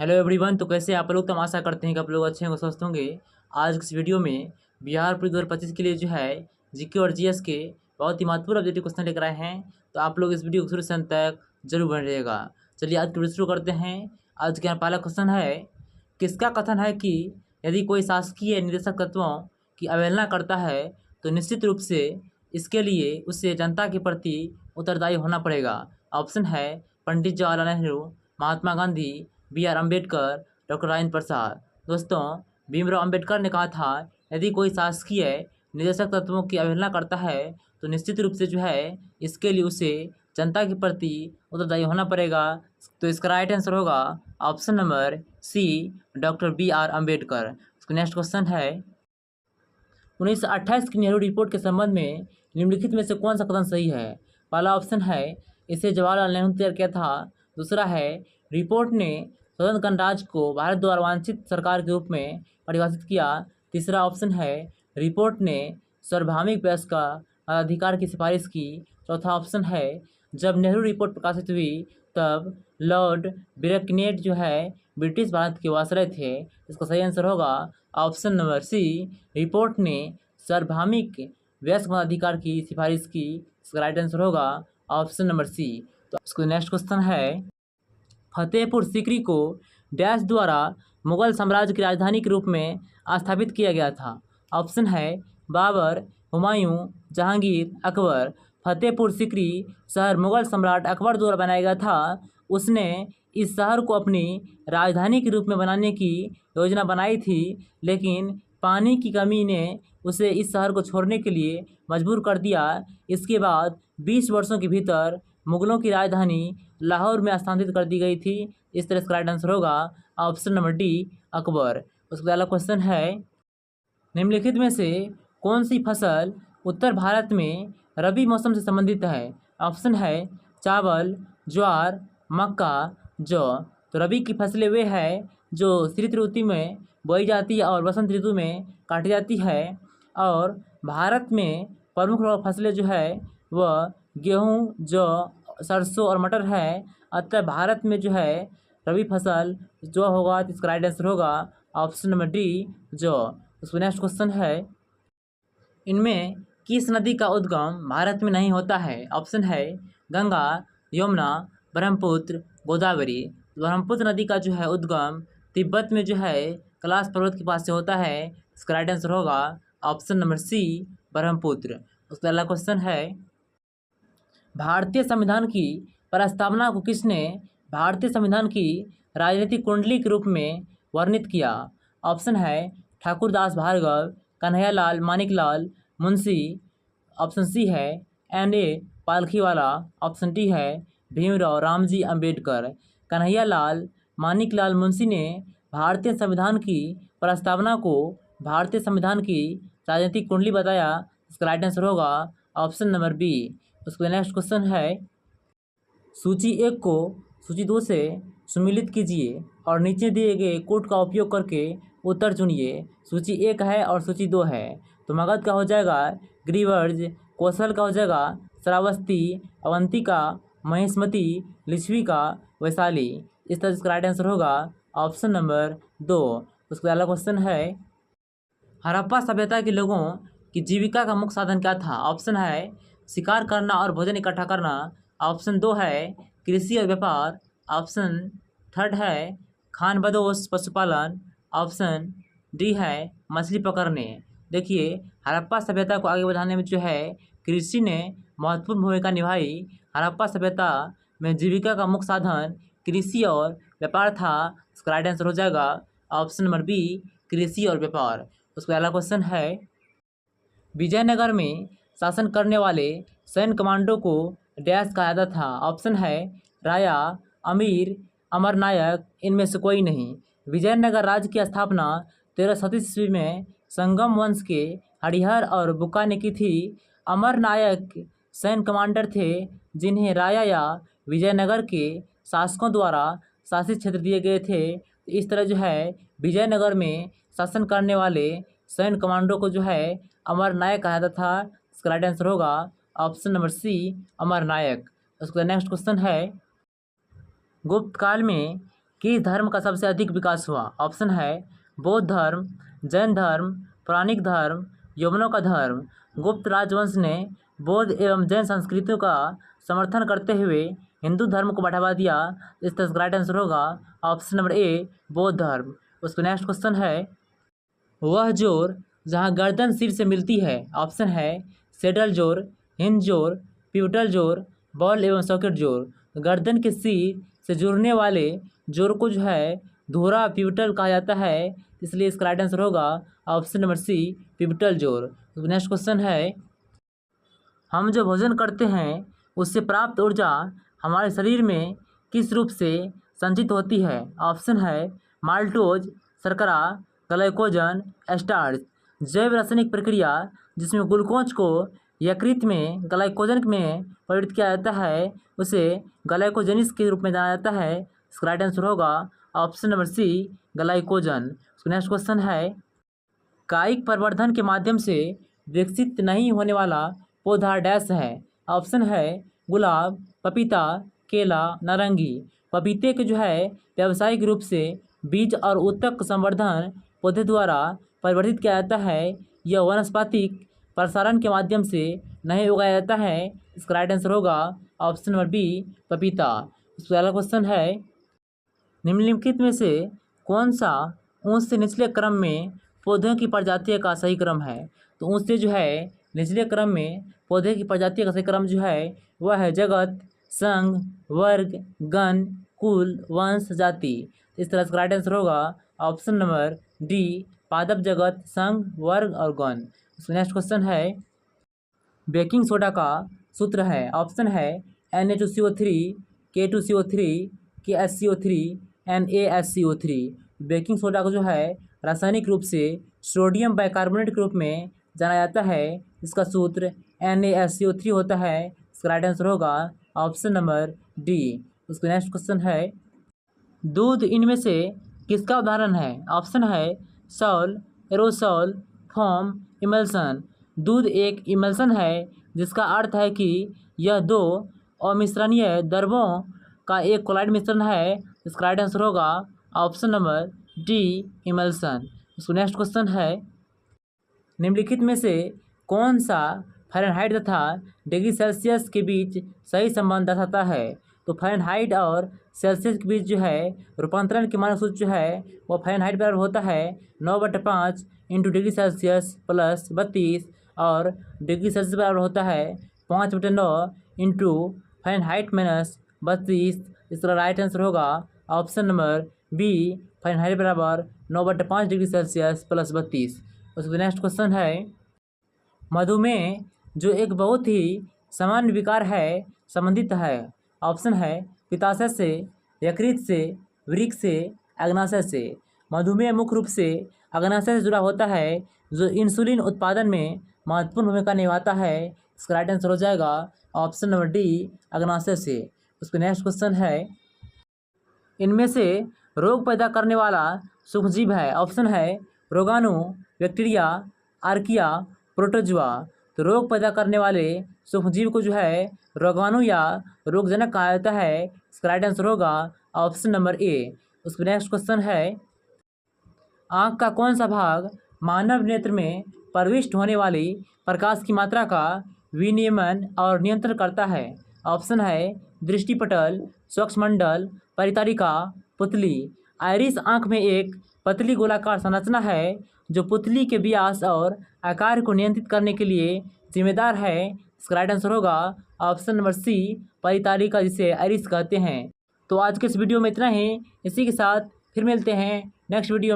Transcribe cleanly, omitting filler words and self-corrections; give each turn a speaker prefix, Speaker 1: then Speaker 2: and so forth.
Speaker 1: Hello everyone. तो कैसे आप लोग? तो हम आशा करते हैं कि आप लोग अच्छे होंगे, स्वस्थ होंगे। आज की इस वीडियो में बिहार पुलिस 2025 के लिए जो है जीके और जीएस के बहुत ही महत्वपूर्ण ऑब्जेक्टिव क्वेश्चन लेकर आए हैं। तो आप लोग इस वीडियो को शुरू से अंत तक जरूर बने रहिएगा। चलिए आज की वीडियो शुरू करते हैं। आज का पहला क्वेश्चन है, किसका कथन है कि यदि कोई शासकीय निदेशक तत्वों की अवहेलना करता है तो निश्चित रूप से इसके लिए उसे जनता के प्रति उत्तरदायी होना पड़ेगा। ऑप्शन है पंडित जवाहरलाल नेहरू, महात्मा गांधी, B.R. अम्बेडकर, डॉक्टर राजेंद्र प्रसाद। दोस्तों, भीमराव अम्बेडकर ने कहा था यदि कोई शासकीय निदेशक तत्वों की अवहेलना करता है तो निश्चित रूप से जो है इसके लिए उसे जनता के प्रति उत्तरदायी होना पड़ेगा। तो इसका राइट आंसर होगा option number C, doctor B.R. Ambedkar. इसका नेक्स्ट क्वेश्चन है, 1928 की नेहरू रिपोर्ट के संबंध में निम्नलिखित में से कौन सा कथन सही है? पहला ऑप्शन है इसे जवाहरलाल नेहरू ने तैयार किया था। दूसरा है रिपोर्ट ने स्वतंत्र गणराज्य को भारत द्वारा वांछित सरकार के रूप में परिभाषित किया। तीसरा ऑप्शन है रिपोर्ट ने सार्वभौमिक प्रेस का अधिकार की सिफारिश की। चौथा ऑप्शन है जब नेहरू रिपोर्ट प्रकाशित हुई तब लॉर्ड बिरकनेट जो है ब्रिटिश भारत के वायसराय थे। इसका सही आंसर होगा ऑप्शन नंबर सी, रिपोर्ट ने सार्वभौमिक वयस्क मताधिकार की सिफारिश की। इसका राइट आंसर होगा ऑप्शन नंबर सी। तो इसको नेक्स्ट क्वेश्चन है, फतेहपुर सीकरी को डैश द्वारा मुगल साम्राज्य की राजधानी के रूप में स्थापित किया गया था। ऑप्शन है बाबर, हुमायूं, जहांगीर, अकबर। फतेहपुर सीकरी शहर मुगल सम्राट अकबर द्वारा बनाया गया था। उसने इस शहर को अपनी राजधानी के रूप में बनाने की योजना बनाई थी, लेकिन पानी की कमी ने उसे इस शहर को छोड़ने के लिए मजबूर कर दिया। इसके बाद 20 वर्षों के भीतर मुगलों की राजधानी लाहौर में स्थानांतरित कर दी गई थी। इस तरह इसका राइट आंसर होगा ऑप्शन नंबर डी, अकबर। उसका अगला क्वेश्चन है, निम्नलिखित में से कौन सी फसल उत्तर भारत में रबी मौसम से संबंधित है? ऑप्शन है चावल, ज्वार, मक्का, जौ। तो रबी की फसलें वे हैं जो शीत ऋतु में बोई जाती है और वसंत ऋतु में काटी जाती है। और भारत में प्रमुख फसलें जो है वह गेहूँ, जौ, सरसों और मटर है। अतः भारत में जो है रबी फसल जो होगा तो इसका राइट आंसर होगा ऑप्शन नंबर डी, जौ। उसका नेक्स्ट क्वेश्चन है, इनमें किस नदी का उद्गम भारत में नहीं होता है? ऑप्शन है गंगा, यमुना, ब्रह्मपुत्र, गोदावरी। ब्रह्मपुत्र नदी का जो है उद्गम तिब्बत में जो है कैलाश पर्वत के पास से होता है। इसका राइट आंसर होगा ऑप्शन नंबर सी, ब्रह्मपुत्र। उसका अगला क्वेश्चन है, भारतीय संविधान की प्रस्तावना को किसने भारतीय संविधान की राजनीतिक कुंडली के रूप में वर्णित किया? ऑप्शन है ठाकुरदास भार्गव, कन्हैयालाल मानिकलाल मुंशी। ऑप्शन सी है N.A. पालखीवाला। ऑप्शन डी है भीमराव रामजी अम्बेडकर। कन्हैयालाल मानिकलाल मुंशी ने भारतीय संविधान की प्रस्तावना को भारतीय संविधान की राजनीतिक कुंडली बताया। इसका राइट आंसर होगा ऑप्शन नंबर बी। उसका नेक्स्ट क्वेश्चन है, सूची 1 को सूची 2 से सुमिलित कीजिए और नीचे दिए गए कोड का उपयोग करके उत्तर चुनिए। सूची 1 है और सूची 2 है। तो मगध का हो जाएगा ग्रीवर्ज, कौशल का हो जाएगा श्रावस्ती, अवंतिका, महेशमती, लिच्छविका, वैशाली। इस तरह इसका राइट आंसर होगा ऑप्शन नंबर 2। उसका अगला क्वेश्चन है, हड़प्पा सभ्यता के लोगों की जीविका का मुख्य साधन क्या था? ऑप्शन है शिकार करना और भोजन इकट्ठा करना। ऑप्शन 2 है कृषि और व्यापार। ऑप्शन 3 है खान बदोश पशुपालन। ऑप्शन डी है मछली पकड़ने। देखिए, हड़प्पा सभ्यता को आगे बढ़ाने में जो है कृषि ने महत्वपूर्ण भूमिका निभाई। हड़प्पा सभ्यता में जीविका का मुख्य साधन कृषि और व्यापार था। इसका राइट आंसर हो जाएगा ऑप्शन नंबर बी, कृषि और व्यापार। उसका अगला क्वेश्चन है, विजयनगर में शासन करने वाले सैन्य कमांडो को डैश कहा जाता था। ऑप्शन है राया, अमीर, अमरनायक। इनमें से कोई नहीं। विजयनगर राज्य की स्थापना 1337 ईस्वी में संगम वंश के हरिहर और बुक्का ने की थी। अमरनायक सैन्य कमांडर थे जिन्हें राया या विजयनगर के शासकों द्वारा शासित क्षेत्र दिए गए थे। इस तरह जो है विजयनगर में शासन करने वाले सैन्य कमांडो को जो है अमरनायक कहा जाता था। इसका राइट आंसर होगा ऑप्शन नंबर सी, अमरनायक। उसका नेक्स्ट क्वेश्चन है, गुप्त काल में किस धर्म का सबसे अधिक विकास हुआ? ऑप्शन है बौद्ध धर्म, जैन धर्म, पौराणिक धर्म, यवनों का धर्म। गुप्त राजवंश ने बौद्ध एवं जैन संस्कृतियों का समर्थन करते हुए हिंदू धर्म को बढ़ावा दिया। इसका राइट आंसर होगा ऑप्शन नंबर ए, बौद्ध धर्म। उसका नेक्स्ट क्वेश्चन है, वह जोर जहाँ गर्दन सिर से मिलती है। ऑप्शन है सेडल जोर, हिंज जोर, पिवटल जोर, बॉल एवं सॉकेट जोर। गर्दन के सिर से जुड़ने वाले जोर को जो है धोरा पिवटल कहा जाता है, इसलिए इसका राइट आंसर होगा ऑप्शन नंबर सी, पिवटल जोर। नेक्स्ट क्वेश्चन है, हम जो भोजन करते हैं उससे प्राप्त ऊर्जा हमारे शरीर में किस रूप से संचित होती है? ऑप्शन है माल्टोज, शर्करा, ग्लाइकोजन, स्टार्च। जैव रासायनिक प्रक्रिया जिसमें ग्लूकोज को यकृत में ग्लाइकोजन में परिवर्तित किया जाता है उसे ग्लाइकोजेनिस के रूप में जाना जाता है। इसका राइट आंसर होगा option number C, glycogen. Next question है, कायिक प्रवर्धन के माध्यम से विकसित नहीं होने वाला पौधा डैश है। ऑप्शन है गुलाब, पपीता, केला, नारंगी। पपीते के जो है व्यावसायिक रूप से बीज और उत्तक संवर्धन पौधे द्वारा परिवर्तित किया जाता है। यह वनस्पतिक प्रसारण के माध्यम से नहीं उगाया जाता है। इसका राइट आंसर होगा ऑप्शन नंबर बी, पपीता। इसका अगला क्वेश्चन है, निम्नलिखित में से कौन सा ऊंच से निचले क्रम में पौधों की प्रजातियों का सही क्रम है? तो ऊंच से जो है निचले क्रम में पौधे की प्रजातियों का सही क्रम जो है वह है जगत, संघ, वर्ग, गण, कुल, वंश, जाति। इस तरह से राइट आंसर होगा ऑप्शन नंबर डी, पादप जगत, संघ, वर्ग और गण। नेक्स्ट क्वेश्चन है, बेकिंग सोडा का सूत्र है। ऑप्शन है Na2CO3, K2CO3, KSCO3, NaSCO3। Baking soda को जो है रासायनिक रूप से सोडियम बाइकार्बोनेट के रूप में जाना जाता है। इसका सूत्र NaSCO3 होता है। इसका राइट आंसर होगा ऑप्शन नंबर डी। उसका नेक्स्ट क्वेश्चन है, दूध इनमें से किसका उदाहरण है? ऑप्शन है सॉल, एरोसॉल, फोम, इमल्सन। दूध एक इमल्सन है जिसका अर्थ है कि यह दो अमिश्रणीय द्रवों का एक कोलाइड मिश्रण है। इसका राइट आंसर होगा ऑप्शन नंबर डी, इमल्सन। उसका नेक्स्ट क्वेश्चन है, निम्नलिखित में से कौन सा फ़ारेनहाइट तथा डिग्री सेल्सियस के बीच सही संबंध दर्शाता है? तो फ़ारेनहाइट और सेल्सियस के बीच जो है रूपांतरण के मानक सूत्र जो है वो फ़ारेनहाइट बराबर होता है 9/5 इंटू डिग्री सेल्सियस प्लस 32 और डिग्री सेल्सियस बराबर होता है 5/9 इंटू फ़ारेनहाइट माइनस 32। इस तरह राइट आंसर होगा ऑप्शन नंबर बी, फ़ारेनहाइट बराबर 9/5 डिग्री सेल्सियस प्लस 32। उसके नेक्स्ट क्वेश्चन है, मधुमेह जो एक बहुत ही सामान्य विकार है संबंधित है। ऑप्शन है पित्ताशय से, यकृत से, वृक्क से, अग्नाशय से। मधुमेह मुख्य रूप से अग्नाशय से जुड़ा होता है जो इंसुलिन उत्पादन में महत्वपूर्ण भूमिका निभाता है। इसका राइट आंसर हो जाएगा ऑप्शन नंबर डी, अग्नाशय से। उसके नेक्स्ट क्वेश्चन है, इनमें से रोग पैदा करने वाला सूक्ष्मजीव है। ऑप्शन है रोगाणु, बैक्टीरिया, आर्किया, प्रोटोजुआ। तो रोग पैदा करने वाले सूक्ष्मजीव को जो है रोगाणु या रोगजनक कहा जाता है। इसका राइट आंसर होगा ऑप्शन नंबर ए। उसके नेक्स्ट क्वेश्चन है, आँख का कौन सा भाग मानव नेत्र में प्रविष्ट होने वाली प्रकाश की मात्रा का विनियमन और नियंत्रण करता है? ऑप्शन है दृष्टिपटल, स्वच्छमंडल, परितारिका, पुतली। आइरिस आँख में एक पतली गोलाकार संरचना है जो पुतली के व्यास और आकार को नियंत्रित करने के लिए जिम्मेदार है। इसका राइट आंसर होगा ऑप्शन नंबर सी, परितारिका, जिसे आइरिस कहते हैं। तो आज के इस वीडियो में इतना ही। इसी के साथ फिर मिलते हैं नेक्स्ट वीडियो में।